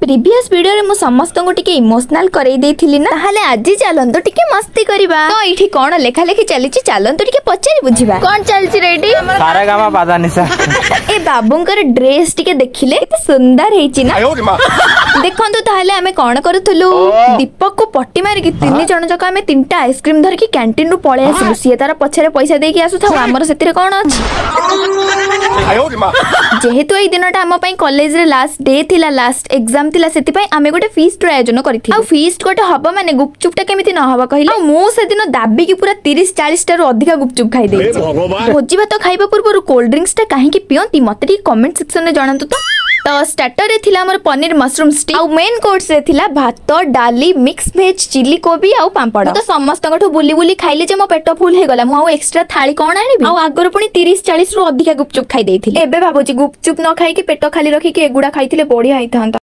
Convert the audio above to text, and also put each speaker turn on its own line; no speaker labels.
Previous video रे मु समस्त को टिके इमोशनल करई देथिली ना ताहाले आज चलंतो टिके मस्ती करबा तो एठी कोन लेखा लेखि चलीची चलंतो टिके पचारि बुझिबा कोन चलची रेडी
सारेगामा पादानिसा
ए बाबूंकर ड्रेस टिके देखिले केते सुंदर हेची ना देखंतु ताहाले हमें कोन करूथलु दीपक को पट्टी मारी कि तीन जण जक हमें तीनटा आइसक्रीम धर की कैंटीन रु पळे आसिलु सिए तार पछरे पैसा देकी आसु था हमर सेतिरे कोन अछि जेहेतु ए दिनटा हम पई कॉलेज रे लास्ट डे थिला लास्ट एग्जाम थिला सेति पई आमे गोटे फीस्ट आयोजन करिथि आ फीस्ट गोटे हबा माने गुपचुपटा केमिति न हबा कहिला मु से दिन दाबी की पूरा 30-40 टा रु अधिक गुपचुप खाई दे भोजी भात खाइबा पूर्व कोल्ड ड्रिंक्स टा काहे की पियंती मते टी कमेंट सेक्शन रे जणांतु तो स्टार्टर रे थिला हमर पनीर मशरूम स्टिक आ मेन कोर्स रे थिला भात डाली मिक्स वेज चिली कोबी आ पांपड़ तो समस्त गठो बुली बुली खाइले जे मो पेट फुल हे गला मु आ एक्स्ट्रा थाली कोन आनिबी आ आगर पुनी 30-40 रु अधिक गुपचुप खाई देथिले एबे भाबोची गुपचुप न खाई के पेट खाली रखी के एगुडा खाइथिले बढ़िया आइथांता।